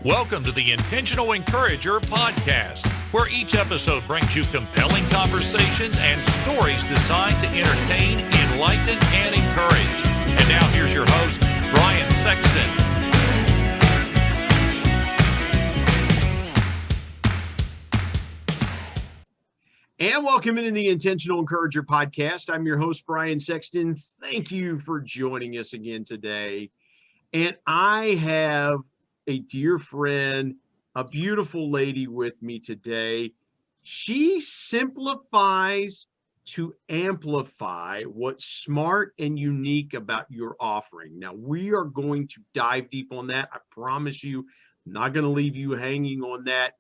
Welcome to the Intentional Encourager podcast, where each episode brings you compelling conversations and stories designed to entertain, enlighten, and encourage. And now here's your host, Brian Sexton. And welcome into the Intentional Encourager podcast. I'm your host, Brian Sexton. Thank you for joining us again today. And I have a dear friend, a beautiful lady with me today. She simplifies to amplify what's smart and unique about your offering. Now, we are going to dive deep on that. I promise you, I'm not going to leave you hanging on that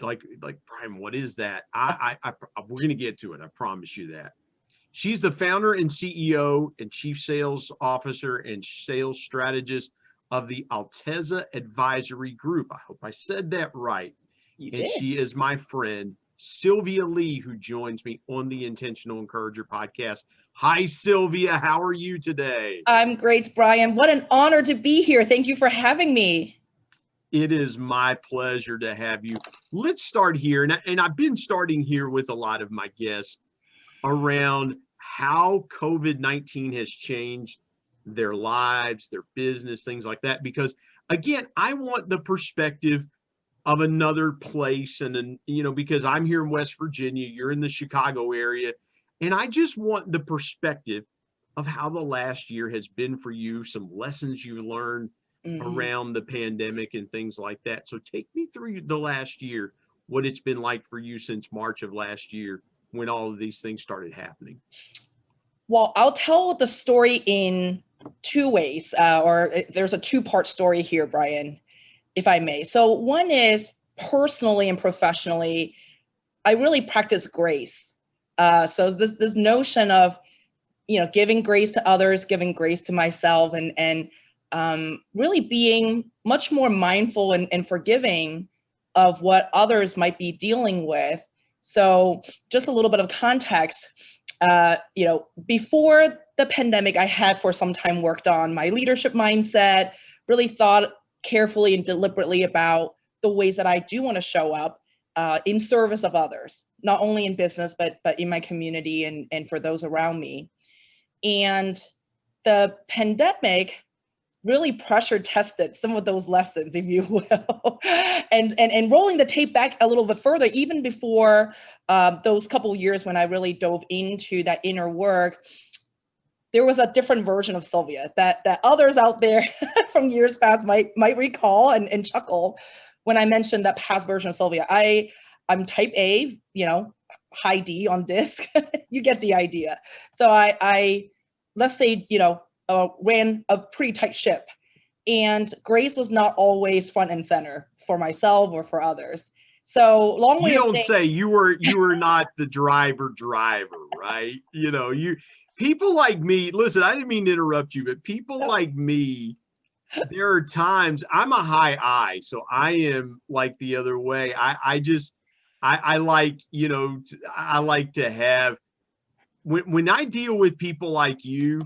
like Brian, what is that? We're going to get to it. I promise you that. She's the founder and CEO and chief sales officer and sales strategist of the Alteza Advisory Group. I hope I said that right. You and did. She is my friend, Silvia Li, who joins me on the Intentional Encourager podcast. Hi, Silvia. How are you today? I'm great, Brian. What an honor to be here. Thank you for having me. It is my pleasure to have you. Let's start here. And I've been starting here with a lot of my guests around how COVID-19 has changed their lives, their business, things like that. Because again, I want the perspective of another place. And because I'm here in West Virginia, you're in the Chicago area. And I just want the perspective of how the last year has been for you, some lessons you learned around the pandemic and things like that. So take me through the last year, what it's been like for you since March of last year when all of these things started happening. Well, I'll tell the story in two ways, or there's a two-part story here, Brian, if I may. So one is personally and professionally, I really practice grace. So this notion of, giving grace to others, giving grace to myself, and really being much more mindful and forgiving of what others might be dealing with. So just a little bit of context, before the pandemic, I had for some time worked on my leadership mindset, really thought carefully and deliberately about the ways that I do want to show up in service of others, not only in business, but in my community and for those around me. And the pandemic really pressure tested some of those lessons, if you will, and rolling the tape back a little bit further, even before those couple of years when I really dove into that inner work, there was a different version of Silvia that others out there from years past might recall and chuckle when I mentioned that past version of Silvia. I'm type A, high D on disc. You get the idea. So I let's say, ran a pretty tight ship, and grace was not always front and center for myself or for others. So long way. You don't say you were not the driver, right? People like me. Listen, I didn't mean to interrupt you, but people like me, there are times I'm a high I, so I am like the other way. I like I like to have when I deal with people like you.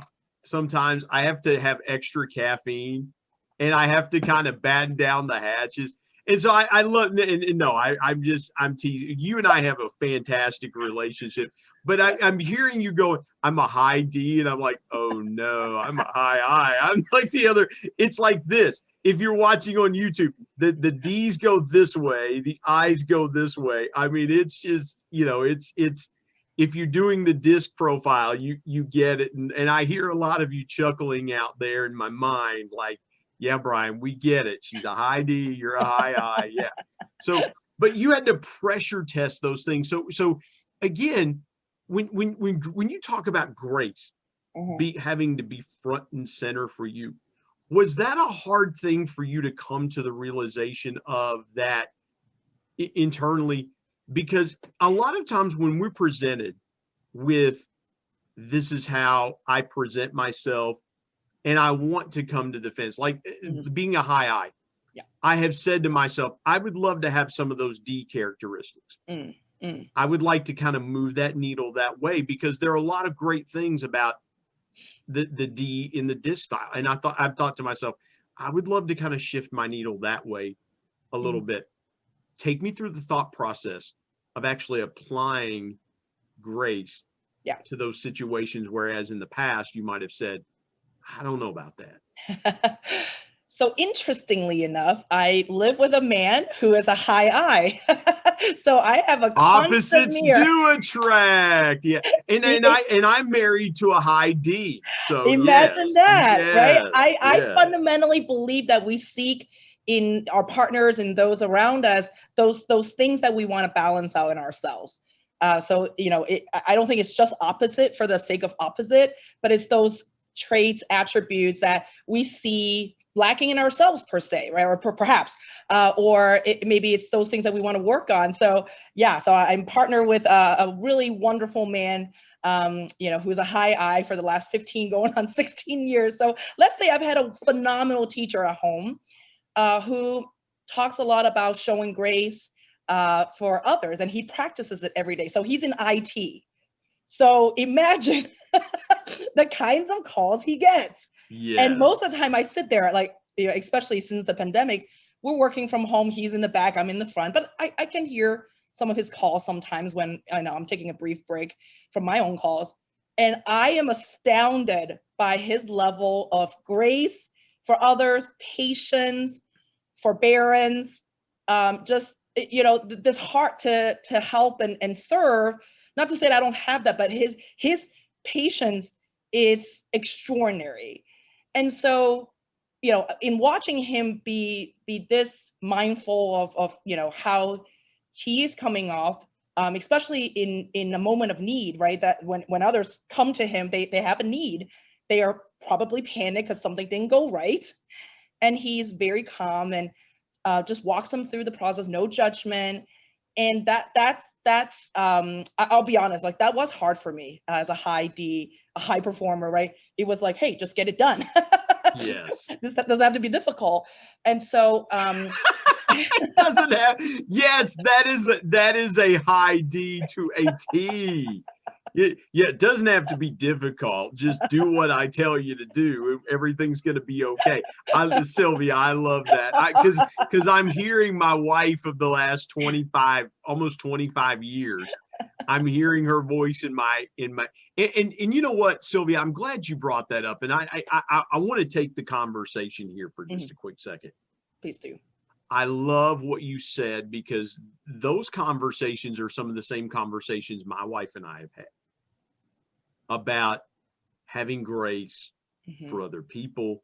Sometimes I have to have extra caffeine and I have to kind of batten down the hatches. And so I love, and no, I'm teasing. You and I have a fantastic relationship, but I'm hearing you go, I'm a high D, and I'm like, oh no, I'm a high I. I'm like the other. It's like this. If you're watching on YouTube, the D's go this way, the I's go this way. I mean, it's just, it's. If you're doing the disc profile, you get it. And I hear a lot of you chuckling out there in my mind, like, yeah, Brian, we get it. She's a high D, you're a high I. Yeah. So, but you had to pressure test those things. So again, when you talk about grace, having to be front and center for you, was that a hard thing for you to come to the realization of that internally? Because a lot of times when we're presented with, this is how I present myself, and I want to come to defense, like being a high I, I have said to myself, I would love to have some of those D characteristics. I would like to kind of move that needle that way, because there are a lot of great things about the D in the disc style. And I've thought to myself, I would love to kind of shift my needle that way a little bit. Take me through the thought process of actually applying grace to those situations, whereas in the past you might have said, I don't know about that. So interestingly enough, I live with a man who is a high I. So I have a opposites mirror. Do attract. Yeah. And I'm married to a high D. So imagine that, right? Yes. I fundamentally believe that we seek in our partners and those around us, those things that we want to balance out in ourselves. So, I don't think it's just opposite for the sake of opposite, but it's those traits, attributes that we see lacking in ourselves per se, right? Or perhaps, maybe it's those things that we want to work on. So so I'm partnered with a really wonderful man, who's a high I for the last 15 going on 16 years. So let's say I've had a phenomenal teacher at home who talks a lot about showing grace for others, and he practices it every day. So he's in IT. So imagine the kinds of calls he gets. Yes. And most of the time I sit there, like, especially since the pandemic, we're working from home. He's in the back, I'm in the front, but I can hear some of his calls sometimes when I know I'm taking a brief break from my own calls. And I am astounded by his level of grace for others, patience, forbearance, this heart to help and serve. Not to say that I don't have that, but his patience is extraordinary. And so, in watching him be this mindful of how he is coming off, especially in a moment of need, right? That when others come to him, they have a need, they are probably panicked because something didn't go right. And he's very calm and just walks them through the process, no judgment. And that's I'll be honest, like that was hard for me as a high D, a high performer, right? It was like, hey, just get it done. Yes. This doesn't have to be difficult. And so it doesn't have, yes, that is a high D to a T. It doesn't have to be difficult. Just do what I tell you to do. Everything's going to be okay. Silvia, I love that. Because I'm hearing my wife of the last almost 25 years. I'm hearing her voice in my and you know what, Silvia, I'm glad you brought that up. And I want to take the conversation here for just a quick second. Please do. I love what you said, because those conversations are some of the same conversations my wife and I have had about having grace for other people,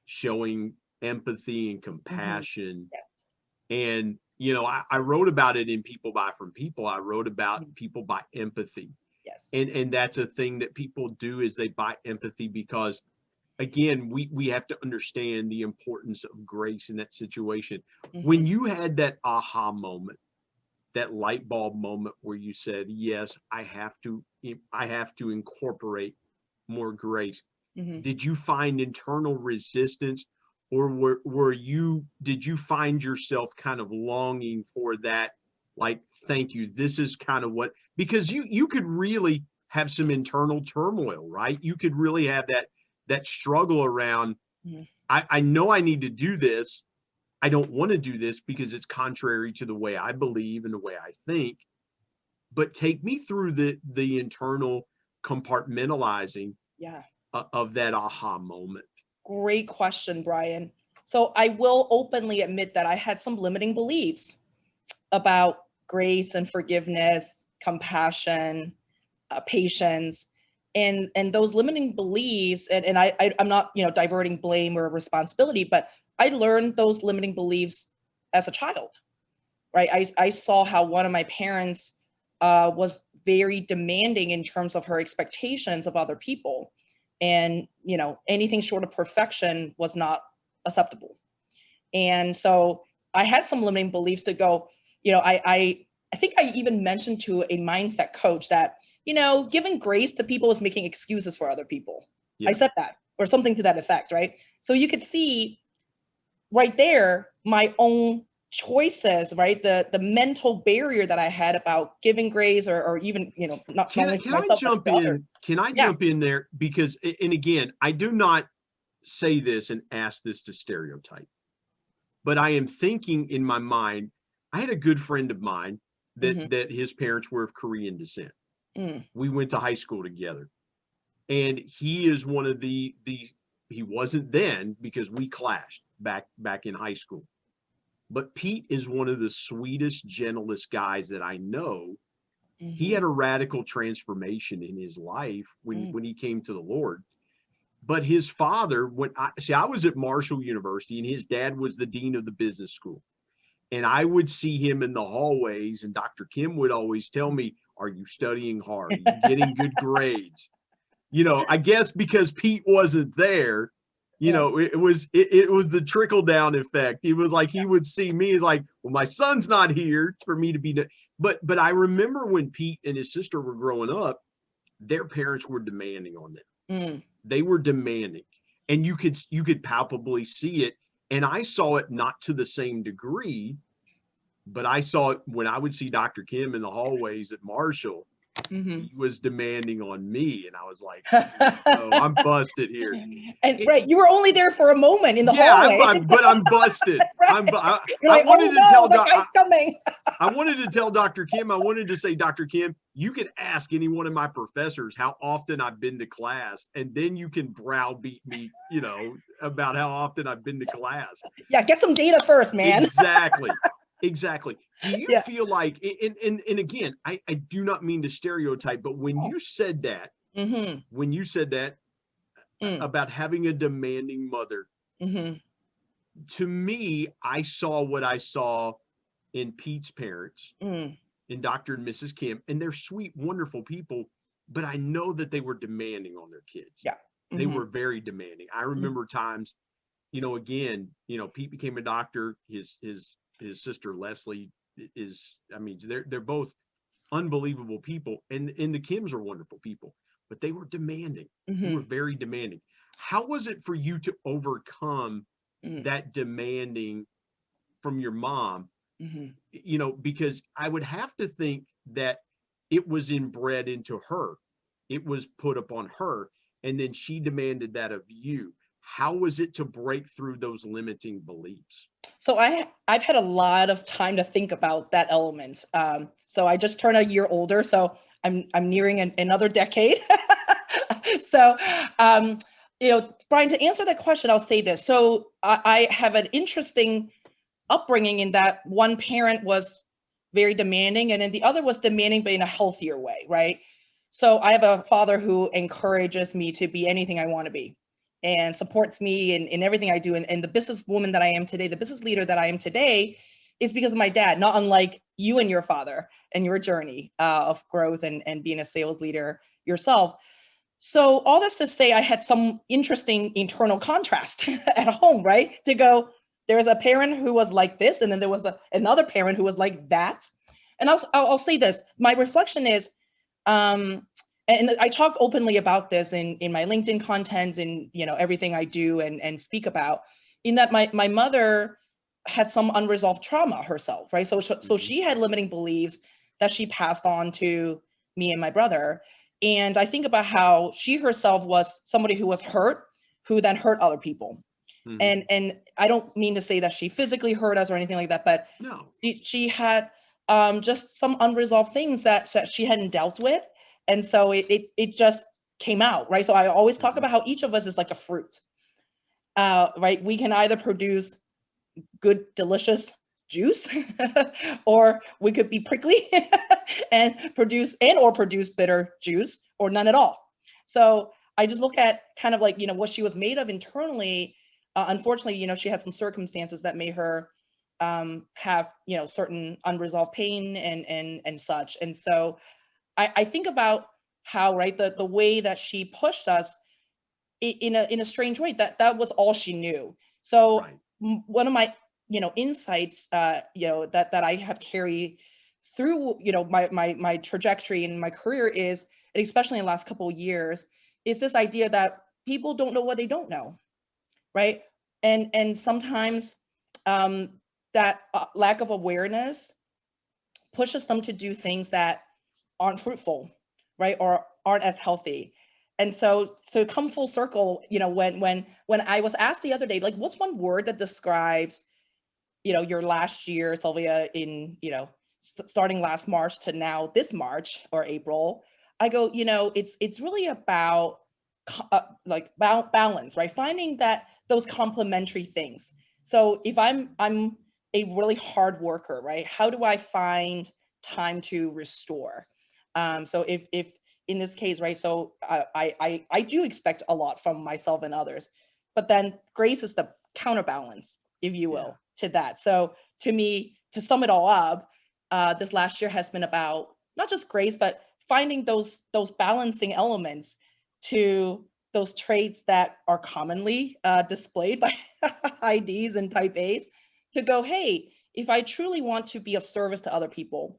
showing empathy and compassion. And, I wrote about it in People Buy From People. I wrote about people buy empathy. Yes. And that's a thing that people do, is they buy empathy because, again, we have to understand the importance of grace in that situation. When you had that aha moment, that light bulb moment where you said, yes, I have to incorporate more grace. Did you find internal resistance, or did you find yourself kind of longing for that? Like, thank you. This is kind of what, because you could really have some internal turmoil, right? You could really have that struggle around, I know I need to do this. I don't want to do this because it's contrary to the way I believe and the way I think. But take me through the internal compartmentalizing of that aha moment. Great question, Brian. So I will openly admit that I had some limiting beliefs about grace and forgiveness, compassion, patience. And those limiting beliefs, and I'm not, diverting blame or responsibility, but I learned those limiting beliefs as a child, right? I saw how one of my parents was very demanding in terms of her expectations of other people. And, anything short of perfection was not acceptable. And so I had some limiting beliefs to go, I think I even mentioned to a mindset coach that, giving grace to people is making excuses for other people. Yeah. I said that, or something to that effect, right? So you could see right there my own choices, right? The mental barrier that I had about giving grace or even, not only for myself, Can I jump in there? Because, and again, I do not say this and ask this to stereotype, but I am thinking in my mind, I had a good friend of mine that his parents were of Korean descent. We went to high school together, and he is one of the he wasn't then because we clashed back in high school. But Pete is one of the sweetest, gentlest guys that I know. He had a radical transformation in his life when he came to the Lord. But his father, I was at Marshall University, and his dad was the dean of the business school. And I would see him in the hallways, and Dr. Kim would always tell me, "Are you studying hard? Are you getting good grades?" You know, I guess because Pete wasn't there, you know, it was the trickle down effect. It was like he would see me as like, well, my son's not here for me to be. But I remember when Pete and his sister were growing up, their parents were demanding on them. They were demanding, and you could palpably see it. And I saw it not to the same degree, but I saw it when I would see Dr. Kim in the hallways at Marshall. He was demanding on me, and I was like, "Oh, I'm busted here." And you were only there for a moment in the hallway. But I'm busted. Right. I wanted to tell coming. I wanted to tell Dr. Kim. I wanted to say, Dr. Kim, you could ask any one of my professors how often I've been to class, and then you can browbeat me, you know, about how often I've been to class. Yeah, get some data first, man. Exactly. Do you feel like, and again, I do not mean to stereotype, but when you said that, about having a demanding mother, to me, I saw what I saw in Pete's parents, in Dr. and Mrs. Kim, and they're sweet, wonderful people, but I know that they were demanding on their kids. Yeah. They were very demanding. I remember times, you know, again, you know, Pete became a doctor. His sister Leslie is, I mean, they're both unbelievable people, and the Kims are wonderful people, but they were demanding. They were very demanding. How was it for you to overcome that demanding from your mom? You know, because I would have to think that it was inbred into her. It was put upon her, and then she demanded that of you. How was it to break through those limiting beliefs? So I've had a lot of time to think about that element. So I just turned a year older, so I'm nearing another decade. So, you know, Brian, to answer that question, I'll say this. So I have an interesting upbringing in that one parent was very demanding, and then the other was demanding, but in a healthier way, right? So I have a father who encourages me to be anything I want to be, and supports me in everything I do. And the businesswoman that I am today, the business leader that I am today, is because of my dad, not unlike you and your father and your journey of growth and being a sales leader yourself. So all this to say, I had some interesting internal contrast at home, right? To go, there's a parent who was like this, and then there was another parent who was like that. And I'll say this, my reflection is, and I talk openly about this in my LinkedIn content and, you know, everything I do and speak about, in that my mother had some unresolved trauma herself, right? So she had limiting beliefs that she passed on to me and my brother. And I think about how she herself was somebody who was hurt, who then hurt other people. And I don't mean to say that she physically hurt us or anything like that, but no, she had just some unresolved things that she hadn't dealt with. And so it just came out, right? So I always talk about how each of us is like a fruit, right? We can either produce good, delicious juice, or we could be prickly and produce bitter juice, or none at all. So I just look at kind of like, you know, what she was made of internally. Unfortunately, you know, she had some circumstances that made her have, you know, certain unresolved pain and such. And so I think about how, right, the way that she pushed us in a strange way, that was all she knew. So one of my, you know, insights, you know, that I have carried through, you know, my trajectory in my career is, and especially in the last couple of years, is this idea that people don't know what they don't know, right? And sometimes that lack of awareness pushes them to do things that aren't fruitful, right? Or aren't as healthy. And so to come full circle, when I was asked the other day, like, what's one word that describes, your last year, Sylvia, in, starting last March to now this March or April, I go, it's really about like balance, right? Finding that those complementary things. So if I'm a really hard worker, right? How do I find time to restore? So if in this case, right? So I do expect a lot from myself and others, but then grace is the counterbalance, if you will, to that. So to me, to sum it all up, this last year has been about not just grace, but finding those balancing elements to those traits that are commonly displayed by IDs and type A's, to go, hey, if I truly want to be of service to other people,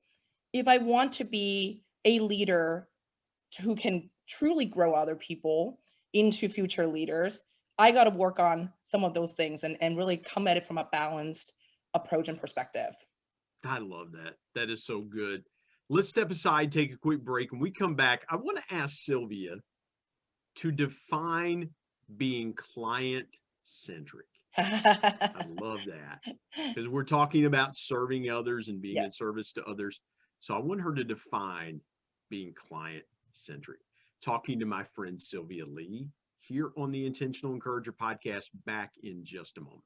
if I want to be a leader who can truly grow other people into future leaders, I got to work on some of those things and really come at it from a balanced approach and perspective. I love that. That is so good. Let's step aside, take a quick break. When we come back, I want to ask Silvia to define being client-centric. I love that, because we're talking about serving others and being in service to others. So I want her to define being client-centric. Talking to my friend Silvia Li here on the Intentional Encourager podcast, back in just a moment.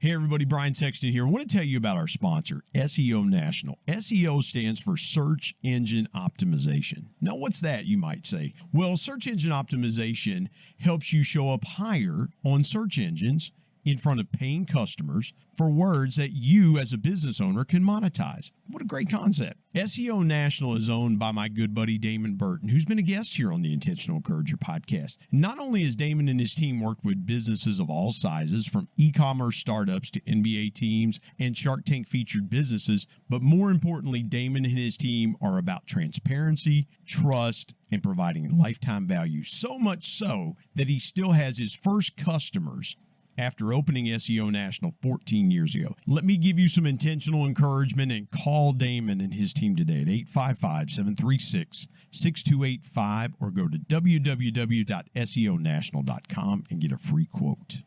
Hey everybody, Brian Sexton here. I want to tell you about our sponsor, SEO National. SEO stands for Search Engine Optimization. Now, what's that, you might say? Well, search engine optimization helps you show up higher on search engines in front of paying customers for words that you as a business owner can monetize. What a great concept. SEO National is owned by my good buddy Damon Burton, who's been a guest here on the Intentional Encourager podcast. Not only has Damon and his team worked with businesses of all sizes, from e-commerce startups to NBA teams and Shark Tank featured businesses, but more importantly, Damon and his team are about transparency, trust, and providing lifetime value. So much so that he still has his first customers after opening SEO National 14 years ago. Let me give you some intentional encouragement and call Damon and his team today at 855-736-6285 or go to www.seonational.com and get a free quote.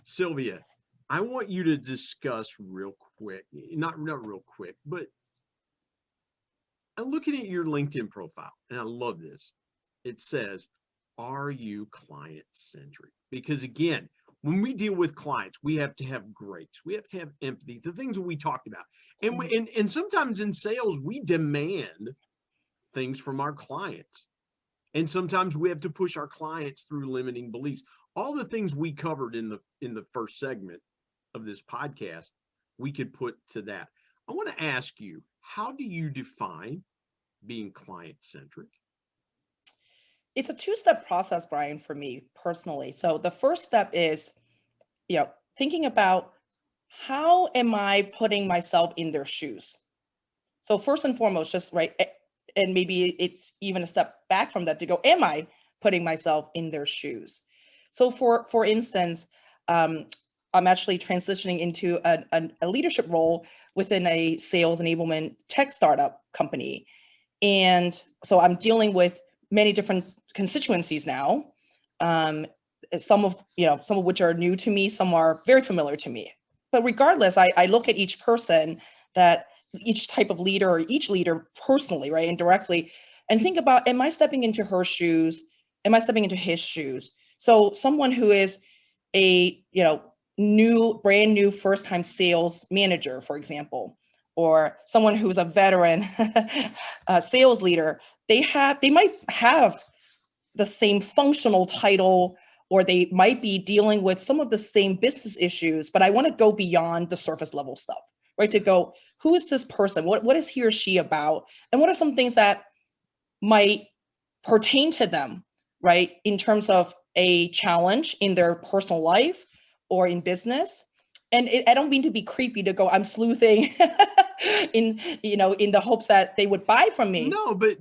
Silvia, I want you to discuss real quick, not real quick, but I'm looking at your LinkedIn profile, and I love this. It says, are you client-centric? Because again, when we deal with clients, we have to have grace. We have to have empathy, the things that we talked about. And and sometimes in sales, we demand things from our clients. And sometimes we have to push our clients through limiting beliefs. All the things we covered in the first segment of this podcast, we could put to that. I want to ask you, how do you define being client-centric? It's a two-step process, Brian, for me personally. So the first step is, thinking about how am I putting myself in their shoes? So first and foremost, just right, and maybe it's even a step back from that to go, am I putting myself in their shoes? So for instance, I'm actually transitioning into a leadership role within a sales enablement tech startup company. And so I'm dealing with many different constituencies now, some of which are new to me, some are very familiar to me. But regardless, I look at each person, each type of leader or each leader personally, right, and directly, and think about, am I stepping into her shoes? Am I stepping into his shoes? So someone who is a, brand new first-time sales manager, for example, or someone who's a veteran sales leader, they might have the same functional title, or they might be dealing with some of the same business issues, but I want to go beyond the surface level stuff, right? To go, who is this person? What is he or she about? And what are some things that might pertain to them, right? In terms of a challenge in their personal life or in business. And I don't mean to be creepy to go, I'm sleuthing in the hopes that they would buy from me. No, but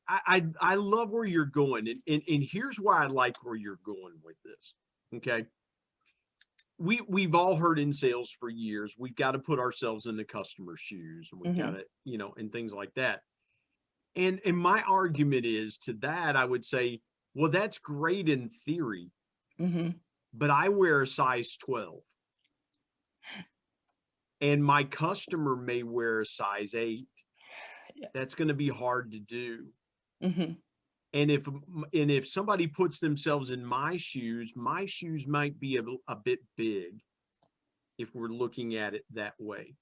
I love where you're going, and here's why I like where you're going with this. Okay. We've all heard in sales for years, we've got to put ourselves in the customer's shoes, and we've got to, and things like that. And my argument is to that, I would say, well, that's great in theory, but I wear a size 12. And my customer may wear a size 8. Yeah. That's going to be hard to do. And if somebody puts themselves in my shoes might be a bit big if we're looking at it that way.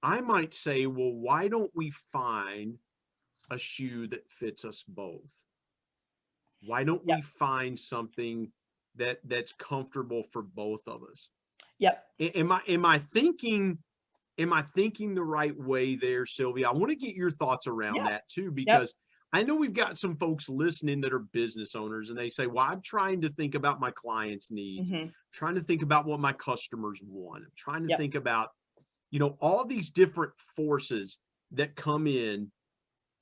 I might say, well, why don't we find a shoe that fits us both? Why don't we find something that's comfortable for both of us? Am I thinking the right way there, Sylvia? I want to get your thoughts around that too, because I know we've got some folks listening that are business owners, and they say, well, I'm trying to think about my clients' needs, trying to think about what my customers want. I'm trying to think about, all these different forces that come in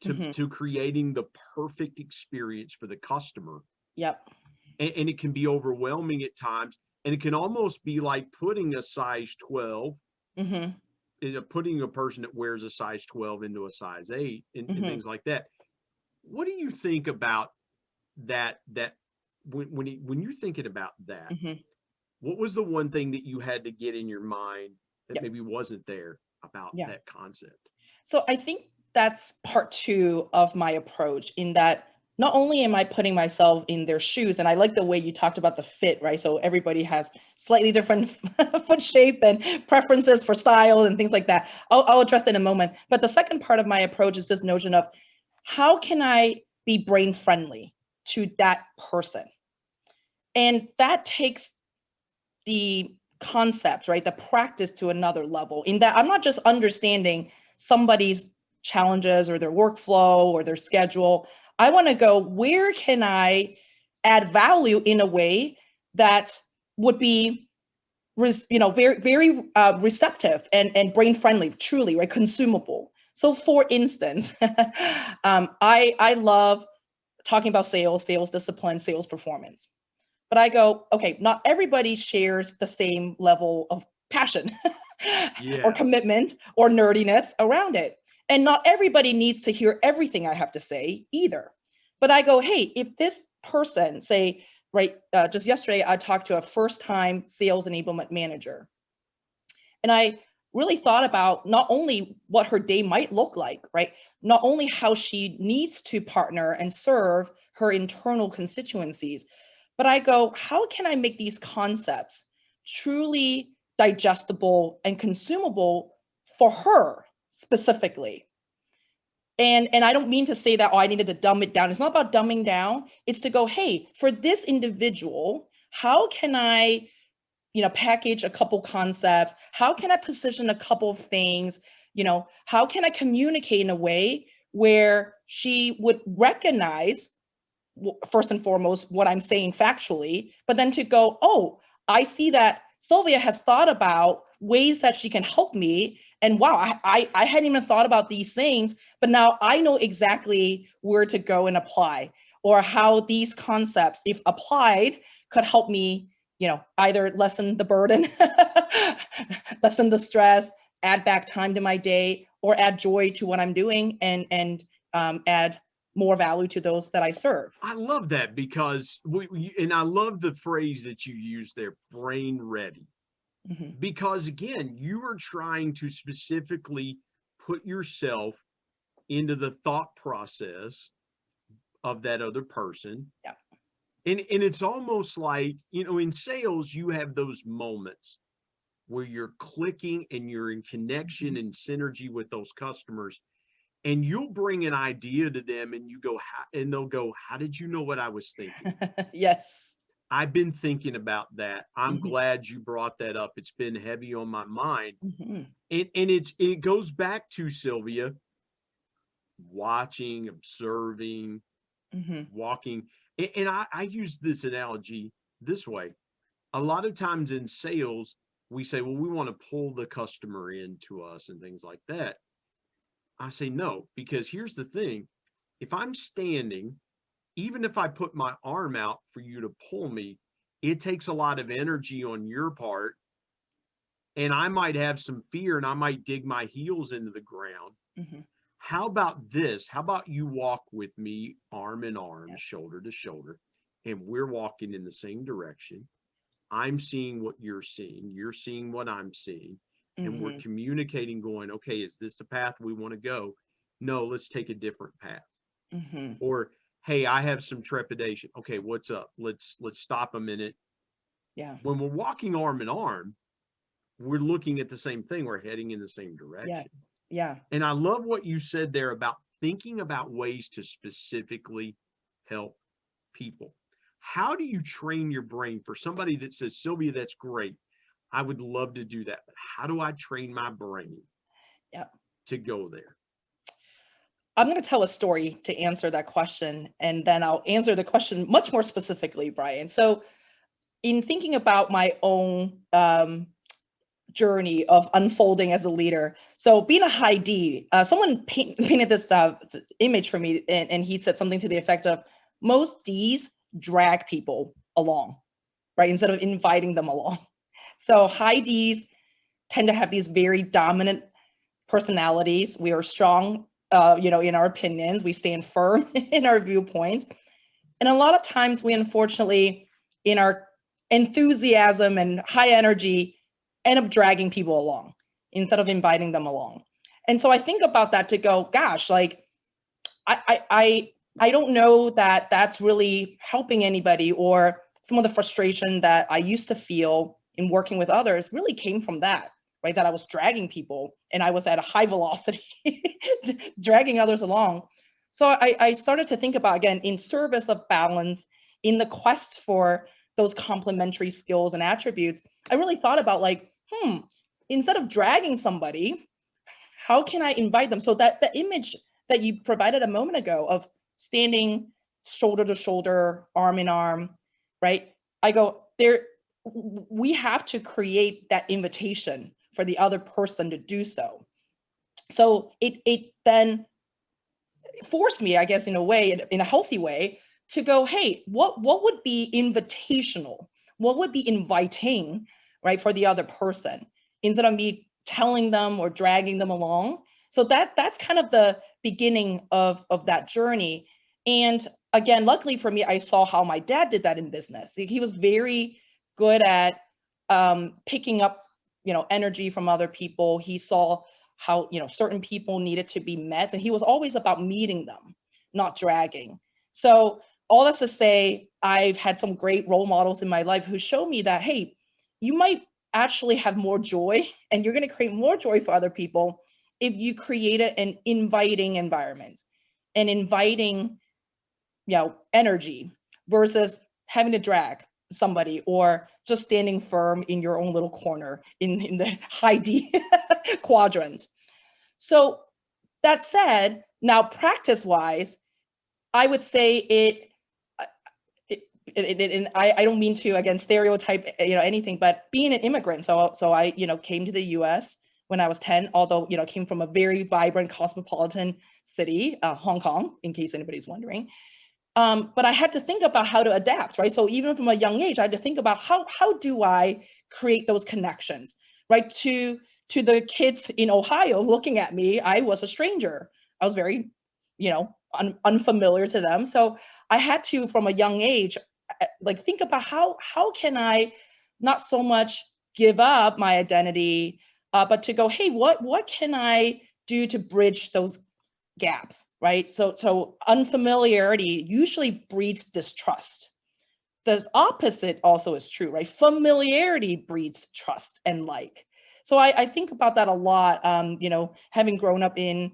to creating the perfect experience for the customer. And it can be overwhelming at times. And it can almost be like putting a size 12, putting a person that wears a size 12 into a size 8 and things like that. What do you think about that? When you're thinking about that, what was the one thing that you had to get in your mind that maybe wasn't there about that concept? So I think that's part 2 of my approach, in that not only am I putting myself in their shoes, and I like the way you talked about the fit, right? So everybody has slightly different foot shape and preferences for style and things like that. I'll address that in a moment. But the second part of my approach is this notion of, how can I be brain friendly to that person? And that takes the concept, right, the practice to another level, in that I'm not just understanding somebody's challenges or their workflow or their schedule. I want to go, where can I add value in a way that would be, very, very receptive and brain friendly, truly, right, consumable. So for instance, I love talking about sales discipline, sales performance. But I go, okay, not everybody shares the same level of passion or commitment or nerdiness around it. And not everybody needs to hear everything I have to say either. But I go, hey, if this person, say, right, just yesterday, I talked to a first-time sales enablement manager. And I really thought about not only what her day might look like, right? Not only how she needs to partner and serve her internal constituencies, but I go, how can I make these concepts truly digestible and consumable for her specifically? And I don't mean to say that, I needed to dumb it down. It's not about dumbing down. It's to go, hey, for this individual, how can I, package a couple concepts? How can I position a couple of things? How can I communicate in a way where she would recognize, first and foremost, what I'm saying factually, but then to go, oh, I see that Silvia has thought about ways that she can help me. And wow, I hadn't even thought about these things, but now I know exactly where to go and apply, or how these concepts, if applied, could help me, either lessen the burden, lessen the stress, add back time to my day, or add joy to what I'm doing, and add more value to those that I serve. I love that, because and I love the phrase that you used there, brain ready. Because again, you are trying to specifically put yourself into the thought process of that other person. And it's almost like, in sales, you have those moments where you're clicking and you're in connection and synergy with those customers. And you'll bring an idea to them and they'll go, how did you know what I was thinking? Yes. I've been thinking about that. I'm glad you brought that up. It's been heavy on my mind. And it goes back to, Sylvia, watching, observing, walking. And I use this analogy this way. A lot of times in sales, we say, well, we want to pull the customer into us and things like that. I say no, because here's the thing. if I'm standing, even if I put my arm out for you to pull me, it takes a lot of energy on your part. And I might have some fear and I might dig my heels into the ground. Mm-hmm. How about this? How about you walk with me arm in arm, Yep. shoulder to shoulder, and we're walking in the same direction. I'm seeing what you're seeing what I'm seeing, and we're Mm-hmm. communicating going, okay, is this the path we want to go? No, let's take a different path. Mm-hmm. Or, hey, I have some trepidation. Okay, what's up? Let's stop a minute. Yeah. When we're walking arm in arm, we're looking at the same thing. We're heading in the same Yeah. direction. Yeah. And I love what you said there about thinking about ways to specifically help people. How do you train your brain for somebody that says, Sylvia, that's great. I would love to do that. But how do I train my brain Yep. to go there? I'm going to tell a story to answer that question, and then I'll answer the question much more specifically, Brian. So in thinking about my own journey of unfolding as a leader, so being a high D, someone painted this image for me, and he said something to the effect of, most Ds drag people along, right, instead of inviting them along. So high Ds tend to have these very dominant personalities. We are strong, in our opinions. We stand firm in our viewpoints. And a lot of times we, unfortunately, in our enthusiasm and high energy, end up dragging people along instead of inviting them along. And so I think about that to go, gosh, like, I don't know that that's really helping anybody, or some of the frustration that I used to feel in working with others really came from that, right? That I was dragging people and I was at a high velocity, dragging others along. So I started to think about, again, in service of balance, in the quest for those complementary skills and attributes, I really thought about, like, instead of dragging somebody, how can I invite them? So that the image that you provided a moment ago of standing shoulder to shoulder, arm in arm, right? I go, we have to create that invitation for the other person to do so. So it then forced me, I guess, in a way, in a healthy way, to go, hey, what would be invitational? What would be inviting, right, for the other person, instead of me telling them or dragging them along? So that's kind of the beginning of that journey. And again, luckily for me, I saw how my dad did that in business. He was very good at picking up, energy from other people. He saw how, certain people needed to be met, and he was always about meeting them, not dragging. So all that's to say, I've had some great role models in my life who show me that, hey, you might actually have more joy, and you're going to create more joy for other people if you create an inviting environment, an inviting, energy, versus having to drag somebody or just standing firm in your own little corner in the high D quadrant. So that said, now practice wise, I would say and I don't mean to, again, stereotype, anything, but being an immigrant. So I, came to the US when I was 10, although, came from a very vibrant cosmopolitan city, Hong Kong, in case anybody's wondering. But I had to think about how to adapt, right? So even from a young age, I had to think about how do I create those connections, right? To the kids in Ohio looking at me, I was a stranger. I was very, unfamiliar to them. So I had to, from a young age, like, think about how can I not so much give up my identity, but to go, hey, what can I do to bridge those gaps, right? So unfamiliarity usually breeds distrust. The opposite also is true, right? Familiarity breeds trust and like. So I think about that a lot, having grown up in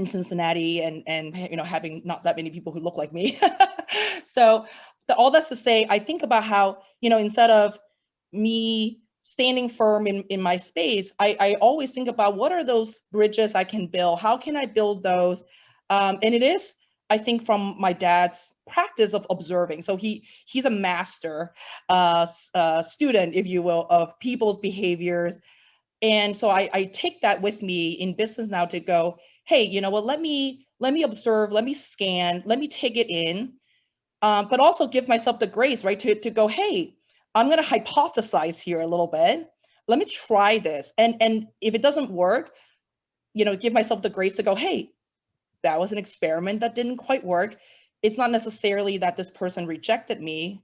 Cincinnati and having not that many people who look like me. So all that's to say, I think about how, instead of me standing firm in my space, I always think about what are those bridges I can build? How can I build those? And it is, I think, from my dad's practice of observing. So he's a master student, if you will, of people's behaviors. And so I take that with me in business now to go, hey, let me let me observe, let me scan, let me take it in, but also give myself the grace, right, to go, hey, I'm going to hypothesize here a little bit. Let me try this. And if it doesn't work, give myself the grace to go, hey, that was an experiment that didn't quite work. It's not necessarily that this person rejected me,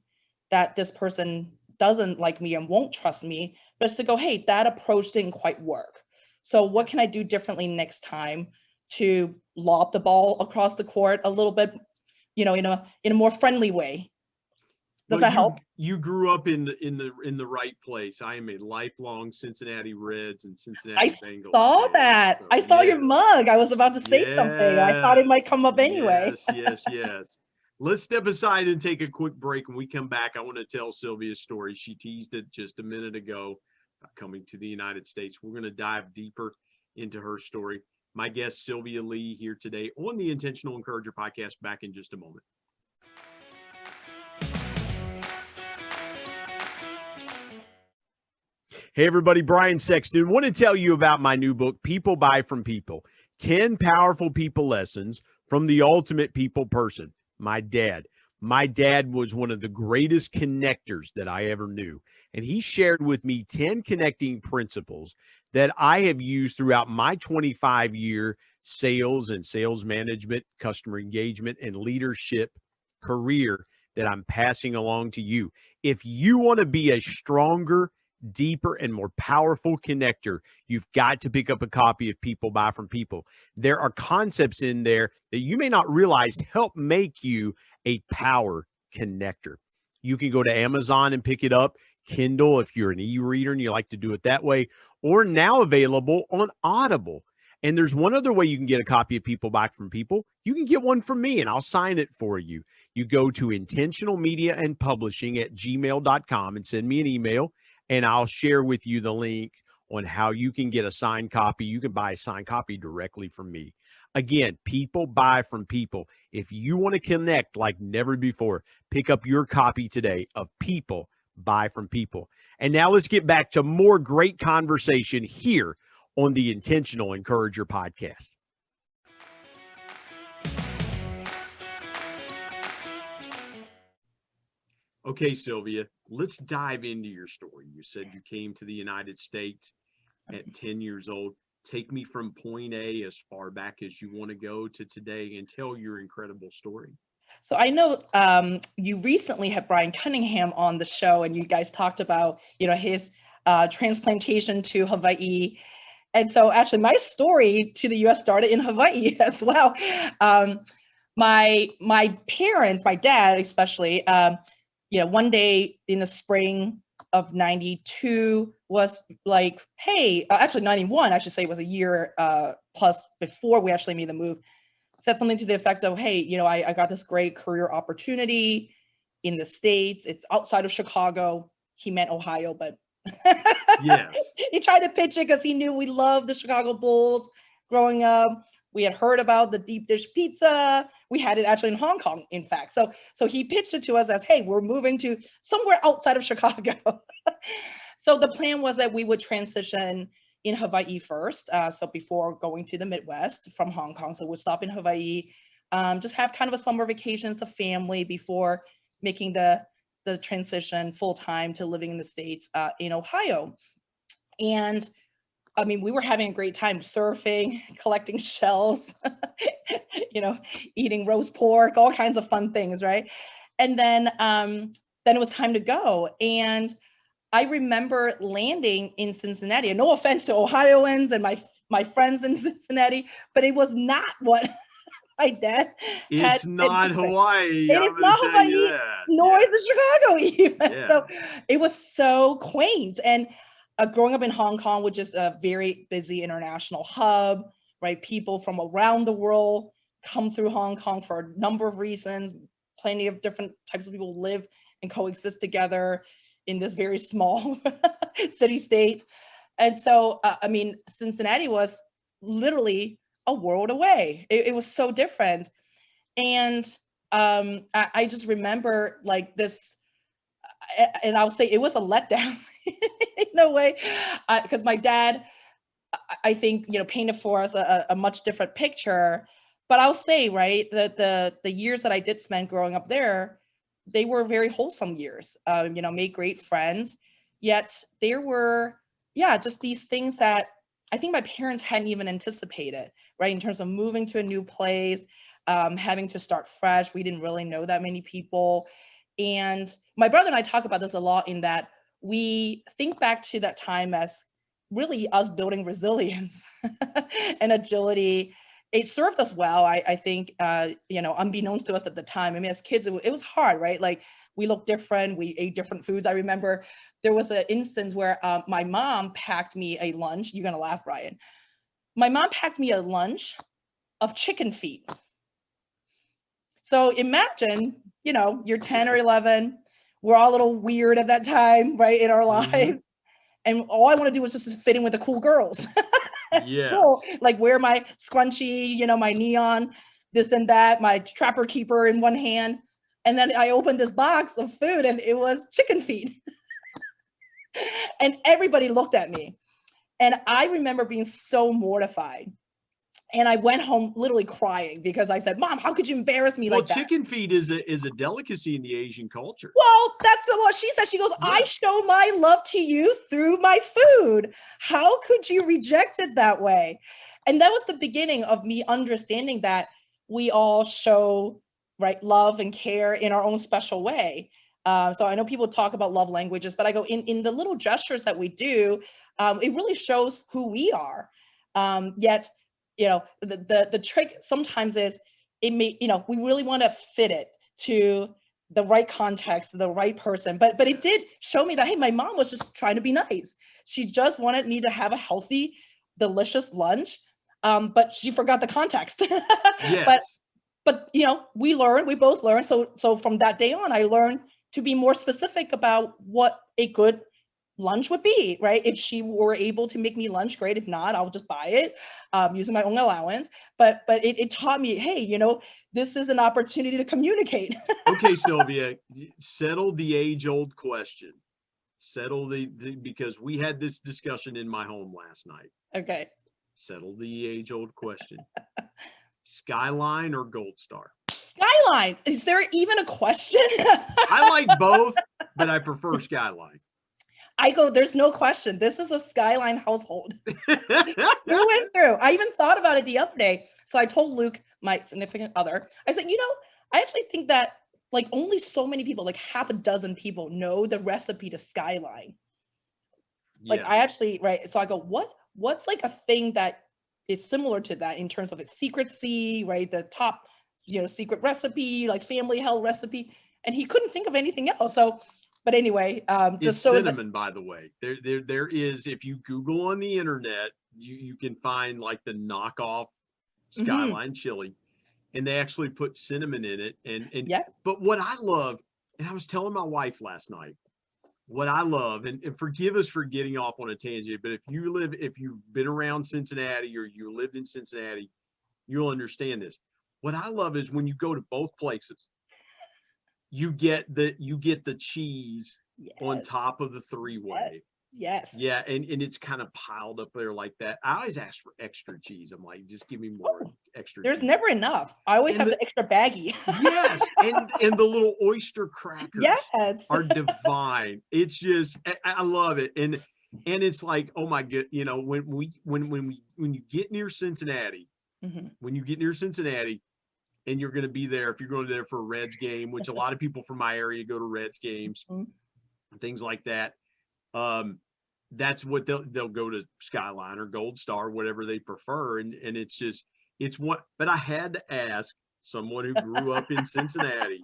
that this person doesn't like me and won't trust me, but it's to go, hey, that approach didn't quite work. So what can I do differently next time to lob the ball across the court a little bit, in a more friendly way? Does that help? You grew up in the right place. I am a lifelong Cincinnati Reds and Cincinnati Bengals. I saw that. So, I saw your mug. I was about to say something. I thought it might come up anyway. Yes. Let's step aside and take a quick break. When we come back, I want to tell Silvia's story. She teased it just a minute ago, coming to the United States. We're going to dive deeper into her story. My guest, Silvia Li, here today on the Intentional Encourager podcast. Back in just a moment. Hey, everybody, Brian Sexton. Want to tell you about my new book, People Buy From People, 10 Powerful People Lessons from the Ultimate People Person, my dad. My dad was one of the greatest connectors that I ever knew, and he shared with me 10 connecting principles that I have used throughout my 25-year sales and sales management, customer engagement, and leadership career that I'm passing along to you. If you want to be a stronger, deeper, and more powerful connector, you've got to pick up a copy of People Buy From People. There are concepts in there that you may not realize help make you a power connector. You can go to Amazon and pick it up, Kindle if you're an e-reader and you like to do it that way, or now available on Audible. And there's one other way you can get a copy of People Buy From People. You can get one from me and I'll sign it for you. You go to intentionalmediaandpublishing@gmail.com and send me an email, and I'll share with you the link on how you can get a signed copy. You can buy a signed copy directly from me. Again, People Buy From People. If you want to connect like never before, pick up your copy today of People Buy From People. And now let's get back to more great conversation here on the Intentional Encourager podcast. Okay, Silvia, let's dive into your story. You said you came to the United States at 10 years old. Take me from point A as far back as you want to go to today and tell your incredible story. So I know you recently had Brian Cunningham on the show, and you guys talked about, his transplantation to Hawaii. And so actually my story to the U.S. started in Hawaii as well. My parents, my dad especially, one day in the spring of 92 was like, hey, actually 91, I should say, was a year plus before we actually made the move, said something to the effect of, hey, I got this great career opportunity in the States. It's outside of Chicago. He meant Ohio, but yes. He tried to pitch it because he knew we loved the Chicago Bulls growing up. We had heard about the deep dish pizza. We had it actually in Hong Kong, in fact. So he pitched it to us as, hey, we're moving to somewhere outside of Chicago. So the plan was that we would transition in Hawaii first. So before going to the Midwest from Hong Kong. So we'd stop in Hawaii, just have kind of a summer vacation as a family before making the transition full-time to living in the States in Ohio. And I mean, we were having a great time surfing, collecting shells, eating roast pork, all kinds of fun things, right? And then it was time to go. And I remember landing in Cincinnati. And no offense to Ohioans and my friends in Cincinnati, but it was not what my dad had. It's not Hawaii. It is not Hawaii, nor is it Chicago even. Yeah. So it was so quaint. And growing up in Hong Kong, which is a very busy international hub, right? People from around the world come through Hong Kong for a number of reasons. Plenty of different types of people live and coexist together in this very small city-state. And so, Cincinnati was literally a world away. It was so different. And I just remember like this, and I'll say it was a letdown in a way, because my dad, I think, painted for us a much different picture. but I'll say, right, that the years that I did spend growing up there, they were very wholesome years. Made great friends, yet there were, just these things that I think my parents hadn't even anticipated, right? In terms of moving to a new place, having to start fresh. We didn't really know that many people. And my brother and I talk about this a lot, in that we think back to that time as really us building resilience and agility. It served us well, I think, unbeknownst to us at the time. I mean, as kids, it was hard, right? Like, we looked different, we ate different foods. I remember there was an instance where my mom packed me a lunch. You're gonna laugh, Brian. My mom packed me a lunch of chicken feet. So imagine, you're 10 or 11. We're all a little weird at that time, right, in our lives. And all I want to do was just fit in with the cool girls. Yes. Cool. Like, wear my scrunchie, my neon, this and that, my trapper keeper in one hand. And then I opened this box of food and it was chicken feet. And everybody looked at me. And I remember being so mortified. And I went home literally crying, because I said, "Mom, how could you embarrass me like that?" Well, chicken feet is a delicacy in the Asian culture. Well, that's what she said. She goes, "I show my love to you through my food. How could you reject it that way?" And that was the beginning of me understanding that we all show, right, love and care in our own special way. So I know people talk about love languages, but I go, in the little gestures that we do, it really shows who we are. Yet, the trick sometimes is, we really want to fit it to the right context, the right person. But it did show me that, hey, my mom was just trying to be nice. She just wanted me to have a healthy, delicious lunch. But she forgot the context. Yes. But we both learned. So from that day on, I learned to be more specific about what a good lunch would be, right? If she were able to make me lunch, great. If not, I'll just buy it using my own allowance. But it taught me, hey, this is an opportunity to communicate. Okay, Silvia, settle the age-old question. Settle because we had this discussion in my home last night. Okay. Settle the age-old question. Skyline or Gold Star? Skyline. Is there even a question? I like both, but I prefer Skyline. I go, there's no question. This is a Skyline household. Through and through. I even thought about it the other day. So I told Luke, my significant other, I said, I actually think that like only so many people, like half a dozen people, know the recipe to Skyline. Like, Yes. I actually, right. So I go, what's like a thing that is similar to that in terms of its secrecy, right? The top, secret recipe, like family held recipe. And he couldn't think of anything else. So, but anyway, just It's so cinnamon, by the way. There is, if you Google on the internet, you can find like the knockoff Skyline chili, and they actually put cinnamon in it. And yeah. But what I love, and I was telling my wife last night, what I love, and forgive us for getting off on a tangent, but if you've been around Cincinnati or you lived in Cincinnati, you'll understand this. What I love is when you go to both places, you get the cheese on top of the three-way. Yes. Yeah, and it's kind of piled up there like that. I always ask for extra cheese. I'm like, just give me more extra There's cheese. never enough. I always have the extra baggie. Yes, and the little oyster crackers are divine. It's just, I love it. And it's like, oh my god, when you get near Cincinnati, when you get near Cincinnati, and you're going to be there, if you're going there for a Reds game, which a lot of people from my area go to Reds games, things like that. That's what they'll go to Skyline or Gold Star, whatever they prefer. And it's what, but I had to ask someone who grew up in Cincinnati,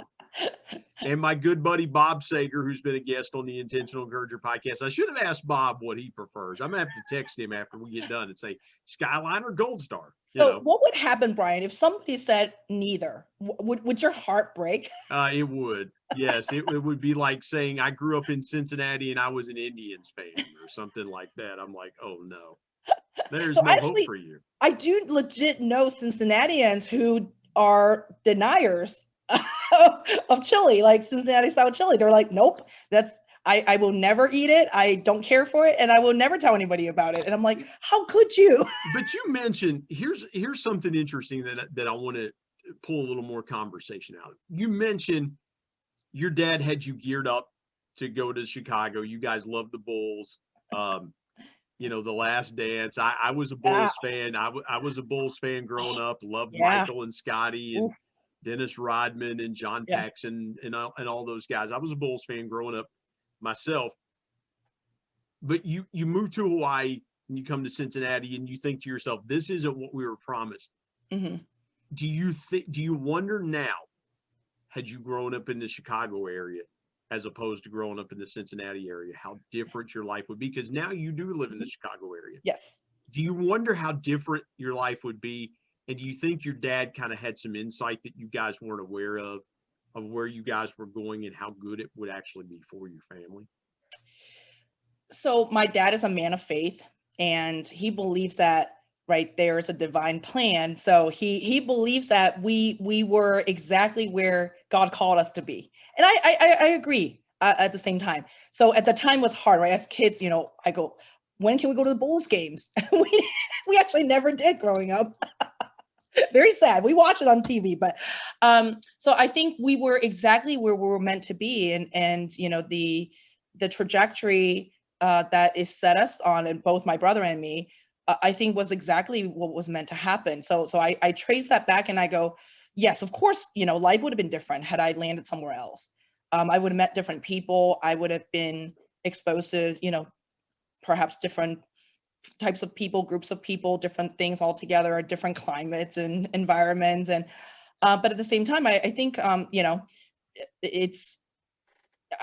and my good buddy Bob Sager, who's been a guest on the Intentional Encourager podcast. I should have asked Bob what he prefers. I'm gonna have to text him after we get done and say Skyline or Gold Star. So what would happen, Brian, if somebody said neither? Would your heart break? It would. Yes, it would be like saying I grew up in Cincinnati and I was an Indians fan or something like that. I'm like, oh no, there's no hope for you. I do legit know Cincinnatians who are deniers of chili, like Cincinnati style chili. They're like, nope, I will never eat it. I don't care for it, and I will never tell anybody about it. And I'm like, how could you? But you mentioned, here's something interesting that I want to pull a little more conversation out. You mentioned your dad had you geared up to go to Chicago. You guys love the Bulls. You know, The Last Dance. I was a Bulls fan. I was a Bulls fan growing up. Loved Michael and Scotty and Dennis Rodman and John Paxson and all those guys. I was a Bulls fan growing up myself. But you move to Hawaii and you come to Cincinnati and you think to yourself, this isn't what we were promised. Mm-hmm. Do you wonder now, had you grown up in the Chicago area as opposed to growing up in the Cincinnati area, how different your life would be? Because now you do live in the Chicago area. Yes. Do you wonder how different your life would be? And do you think your dad kind of had some insight that you guys weren't aware of where you guys were going and how good it would actually be for your family? So my dad is a man of faith, and he believes that, right, there is a divine plan. So he believes that we were exactly where God called us to be. And I agree at the same time. So at the time was hard, right? As kids, you know, I go, when can we go to the Bulls games? we actually never did growing up. Very sad. We watch it on TV, but so I think we were exactly where we were meant to be, and you know, the trajectory that is set us on, and both my brother and me, I think was exactly what was meant to happen. So I trace that back and I go, yes, of course, you know, life would have been different had I landed somewhere else. I would have met different people. I would have been exposed to, you know, perhaps different types of people, groups of people, different things altogether, different climates and environments. And but at the same time, I think you know,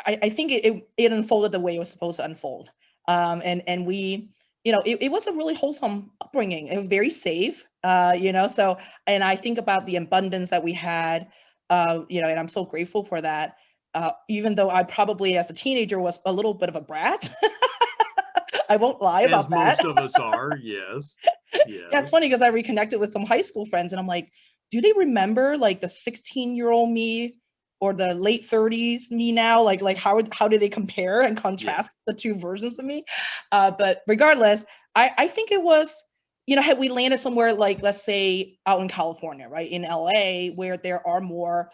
I think it unfolded the way it was supposed to unfold. And we, you know, it was a really wholesome upbringing. It was very safe, you know, so, and I think about the abundance that we had, you know, and I'm so grateful for that. Even though I probably as a teenager was a little bit of a brat. I won't lie about that. As most of us are, yes. Yeah, it's funny because I reconnected with some high school friends and I'm like, do they remember like the 16-year-old me or the late 30s me now? Like how do they compare and contrast the two versions of me? But regardless, I think it was, you know, had we landed somewhere like, let's say out in California, right, in LA, where there are more,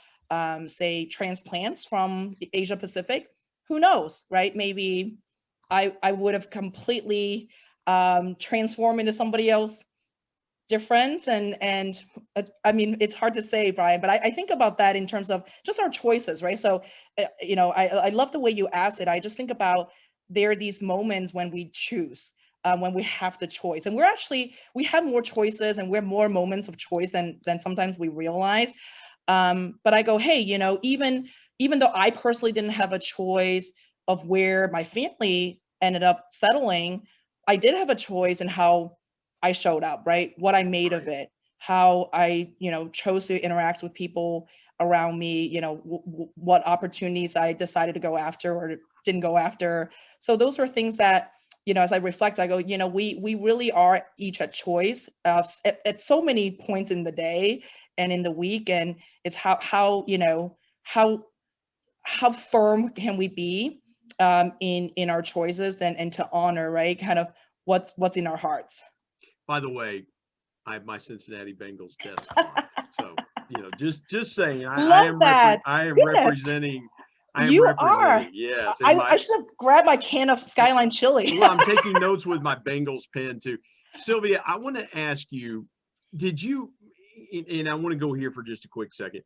say, transplants from Asia Pacific, who knows, right? Maybe I would have completely transformed into somebody else different. And I mean, it's hard to say, Brian, but I think about that in terms of just our choices, right? So, you know, I love the way you asked it. I just think about there are these moments when we choose, when we have the choice. And we have more choices and we're more moments of choice than sometimes we realize. But I go, hey, you know, even though I personally didn't have a choice of where my family ended up settling, I did have a choice in how I showed up, right? What I made of it, how I, you know, chose to interact with people around me, you know, what opportunities I decided to go after or didn't go after. So those were things that, you know, as I reflect, I go, you know, we really are each at choice at so many points in the day and in the week. And it's how you know, how firm can we be in our choices and to honor, right, kind of what's in our hearts. By the way, I have my Cincinnati Bengals desk clock, so you know, just saying, I am representing. You are. Yes. I should have grabbed my can of Skyline chili. Well, I'm taking notes with my Bengals pen too. Sylvia, I want to ask you, did you, and I want to go here for just a quick second.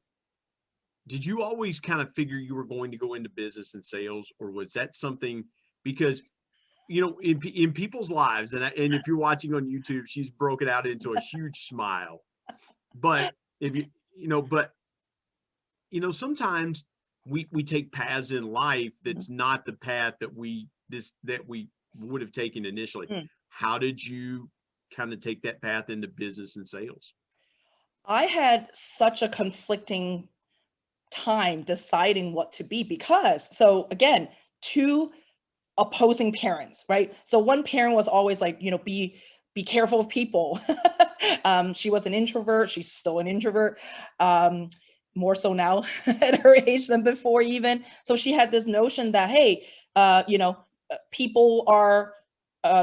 Did you always kind of figure you were going to go into business and sales, or was that something, because, you know, in people's lives, and if you're watching on YouTube, she's broken out into a huge smile. But if you know, sometimes we take paths in life that's not the path that we would have taken initially. How did you kind of take that path into business and sales? I had such a conflicting time deciding what to be, because, so again, two opposing parents, right? So one parent was always like, you know, be careful of people. She was an introvert. She's still an introvert. More so now at her age than before even. So she had this notion that, hey, people are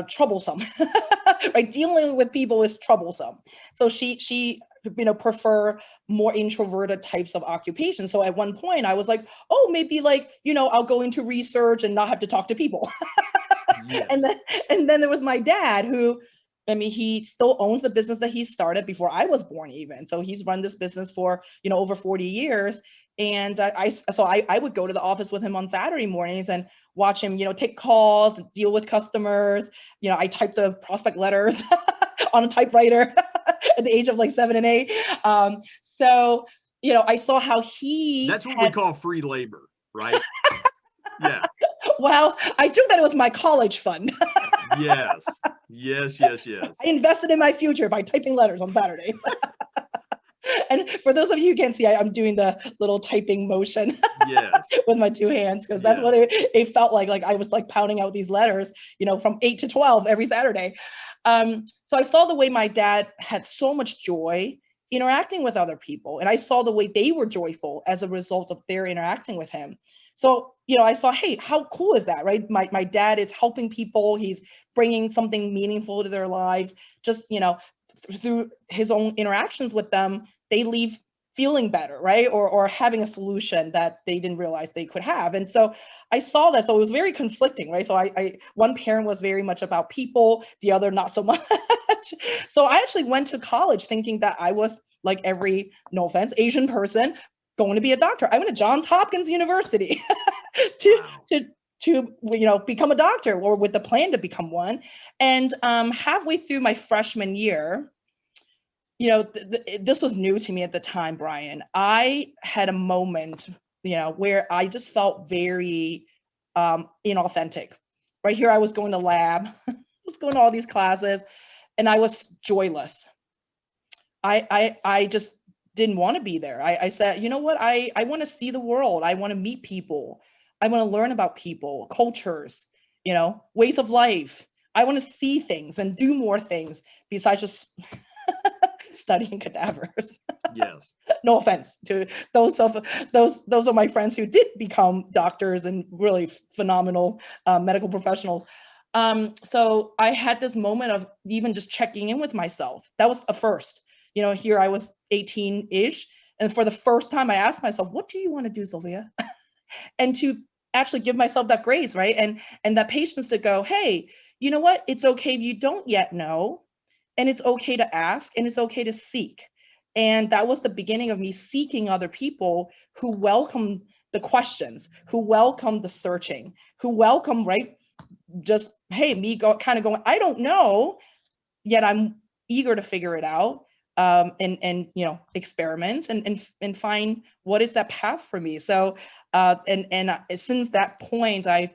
troublesome, right? Dealing with people is troublesome. So she prefer more introverted types of occupations. So at one point I was like, oh, maybe like, I'll go into research and not have to talk to people. Yes. And then there was my dad who, he still owns the business that he started before I was born even. So he's run this business for, over 40 years. And I would go to the office with him on Saturday mornings and watch him, take calls, deal with customers. I typed the prospect letters on a typewriter at the age of like 7 and 8. So, I saw how That's what we call free labor, right? Yeah. Well, I took that it was my college fund. Yes. I invested in my future by typing letters on Saturdays. And for those of you who can't see, I'm doing the little typing motion Yes. with my two hands, because that's what it felt like. Like I was like pounding out these letters, from 8 to 12 every Saturday. So I saw the way my dad had so much joy interacting with other people. And I saw the way they were joyful as a result of their interacting with him. So, I saw, hey, how cool is that, right? My dad is helping people. He's bringing something meaningful to their lives. Just, through his own interactions with them, they leave feeling better, right? Or having a solution that they didn't realize they could have. And so I saw that. So it was very conflicting, right? So one parent was very much about people, the other not so much. So I actually went to college thinking that I was like every, no offense, Asian person going to be a doctor. I went to Johns Hopkins University to become a doctor, or with the plan to become one. And halfway through my freshman year, this was new to me at the time, Brian. I had a moment, where I just felt very inauthentic. Right here, I was going to lab, I was going to all these classes, and I was joyless. I just didn't want to be there. I said, you know what? I want to see the world. I want to meet people. I want to learn about people, cultures, ways of life. I want to see things and do more things besides just studying cadavers. Yes. No offense to those of my friends who did become doctors and really phenomenal medical professionals. So I had this moment of even just checking in with myself. That was a first. Here I was 18-ish, and for the first time I asked myself, what do you want to do, Silvia? And to actually give myself that grace, right? And that patience to go, hey, you know what? It's okay if you don't yet know, and it's okay to ask, and it's okay to seek. And that was the beginning of me seeking other people who welcome the questions, who welcome the searching, who welcome, right? Just, hey, me kind of going, I don't know, yet I'm eager to figure it out. And experiment and find what is that path for me. So and since that point, I've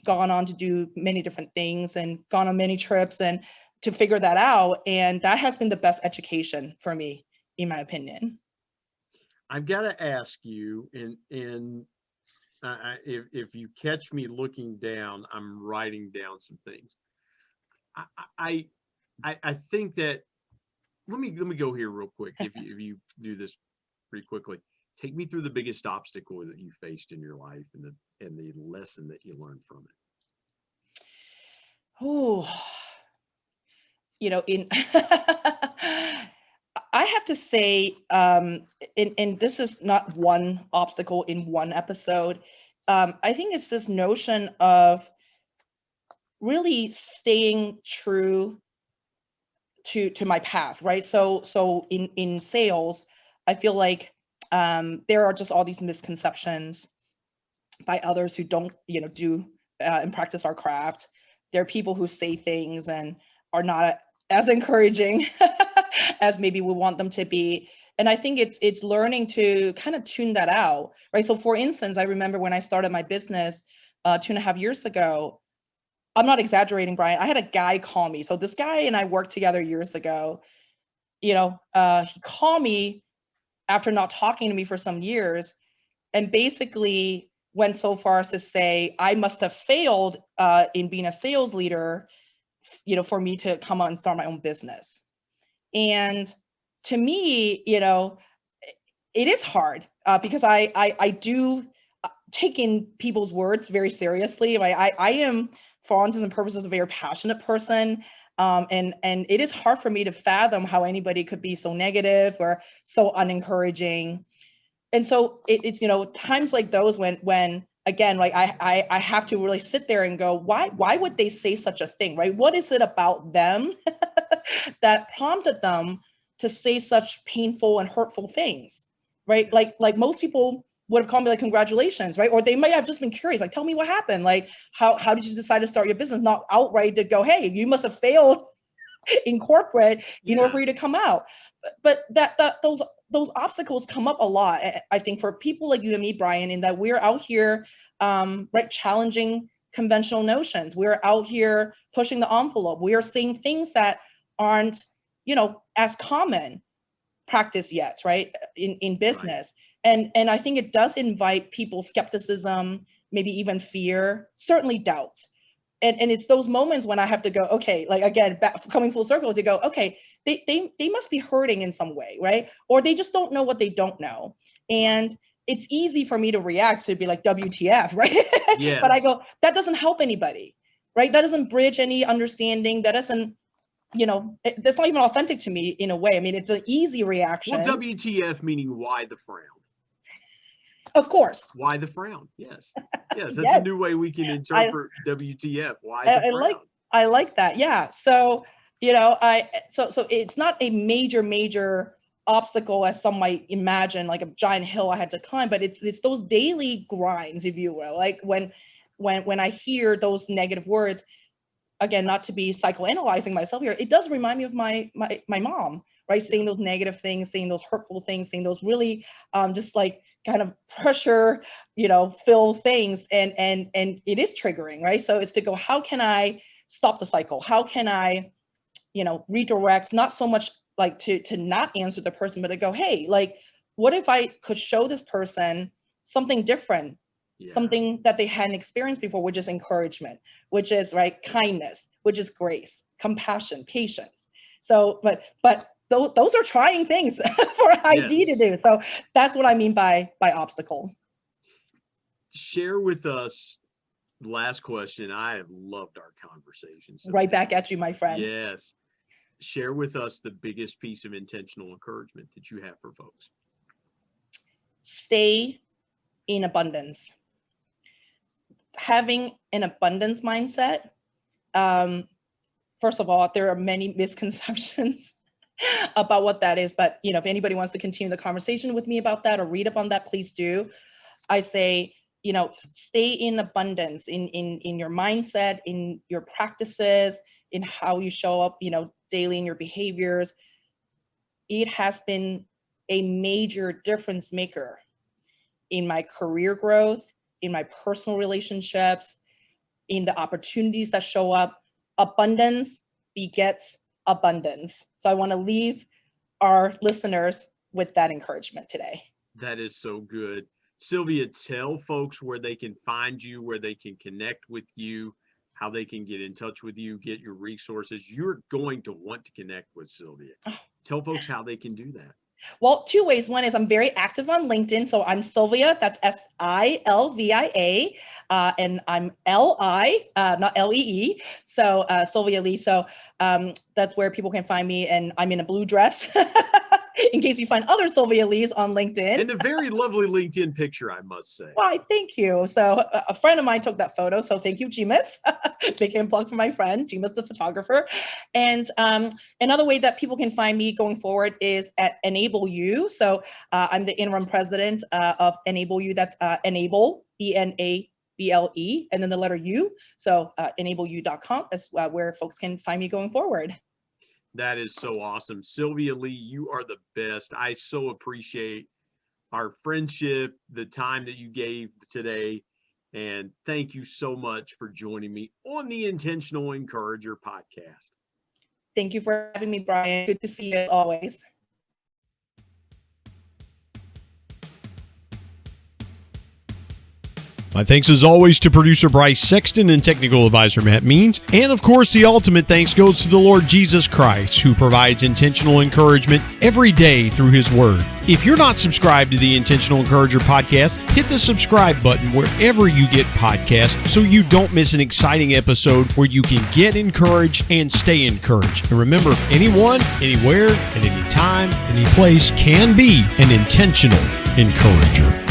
gone on to do many different things and gone on many trips and to figure that out. And that has been the best education for me, in my opinion. I've got to ask you, if you catch me looking down, I'm writing down some things. I think that. Let me go here real quick. If you do this pretty quickly, take me through the biggest obstacle that you faced in your life and the lesson that you learned from it. Oh, I have to say, and this is not one obstacle in one episode. I think it's this notion of really staying true to my path, right? So in sales, I feel like there are just all these misconceptions by others who don't do and practice our craft. There are people who say things and are not as encouraging as maybe we want them to be. And I think it's learning to kind of tune that out, right? So for instance, I remember when I started my business 2.5 years ago, I'm not exaggerating, Brian. I had a guy call me. So this guy and I worked together years ago. He called me after not talking to me for some years, and basically went so far as to say I must have failed in being a sales leader, for me to come out and start my own business. And to me, it is hard because I do taking people's words very seriously. I am, for all intents and purposes, a very passionate person. And it is hard for me to fathom how anybody could be so negative or so unencouraging. And so it's, times like those when again, like I have to really sit there and go, why would they say such a thing, right? What is it about them that prompted them to say such painful and hurtful things, right? Like most people would have called me like, congratulations, right? Or they might have just been curious, like, tell me what happened. Like, how did you decide to start your business? Not outright to go, hey, you must have failed in corporate in order for you to come out. But those obstacles come up a lot, I think, for people like you and me, Brian, in that we're out here, right, challenging conventional notions. We're out here pushing the envelope. We are seeing things that aren't, as common practice yet, right, in business. Right. And I think it does invite people's skepticism, maybe even fear, certainly doubt. And it's those moments when I have to go, okay, like, again, coming full circle to go, okay, they must be hurting in some way, right? Or they just don't know what they don't know. And it's easy for me to react to be like, WTF, right? Yes. But I go, that doesn't help anybody, right? That doesn't bridge any understanding. That doesn't, that's not even authentic to me in a way. I mean, it's an easy reaction. Well, WTF meaning why the frown? Of course. Why the frown? Yes. Yes, that's a new way we can interpret WTF. Why the frown? I like that. Yeah. So, so it's not a major obstacle as some might imagine, like a giant hill I had to climb, but it's those daily grinds, if you will. Like when I hear those negative words, again, not to be psychoanalyzing myself here, it does remind me of my mom, right? Saying those negative things, saying those hurtful things, saying those really just like kind of pressure, fill things. And it is triggering, right? So it's to go, how can I stop the cycle? How can I, redirect, not so much like to not answer the person, but to go, hey, like, what if I could show this person something different? Yeah. Something that they hadn't experienced before, which is encouragement, which is, right, kindness, which is grace, compassion, patience. So, but those are trying things for ID to do. So that's what I mean by obstacle. Share with us, last question. I have loved our conversation. So right back at you, my friend. Yes. Share with us the biggest piece of intentional encouragement that you have for folks. Stay in abundance. Having an abundance mindset, first of all, there are many misconceptions about what that is, but if anybody wants to continue the conversation with me about that or read up on that, please do. I say, stay in abundance in your mindset, in your practices, in how you show up, daily in your behaviors. It has been a major difference maker in my career growth, in my personal relationships, in the opportunities that show up. Abundance begets abundance. So I want to leave our listeners with that encouragement today. That is so good. Silvia, tell folks where they can find you, where they can connect with you, how they can get in touch with you, get your resources. You're going to want to connect with Silvia. Tell folks how they can do that. Well, two ways. One is I'm very active on LinkedIn. So I'm Silvia, that's Silvia, and I'm Li, not Lee. So Silvia Li. So that's where people can find me. And I'm in a blue dress in case you find other Silvia Lees on LinkedIn. And a very lovely LinkedIn picture, I must say. Why, thank you. So a friend of mine took that photo. So thank you, Jimus. Big plug for my friend, Jimus, the photographer. And another way that people can find me going forward is at EnableU. So I'm the interim president of EnableU. That's Enable, ENABLE, and then the letter U. So EnableU.com is where folks can find me going forward. That is so awesome. Silvia Li, you are the best. I so appreciate our friendship, the time that you gave today. And thank you so much for joining me on the Intentional Encourager podcast. Thank you for having me, Brian. Good to see you as always. My thanks as always to producer Bryce Sexton and technical advisor Matt Means. And of course, the ultimate thanks goes to the Lord Jesus Christ, who provides intentional encouragement every day through his word. If you're not subscribed to the Intentional Encourager podcast, hit the subscribe button wherever you get podcasts so you don't miss an exciting episode where you can get encouraged and stay encouraged. And remember, anyone, anywhere, at any time, any place can be an intentional encourager.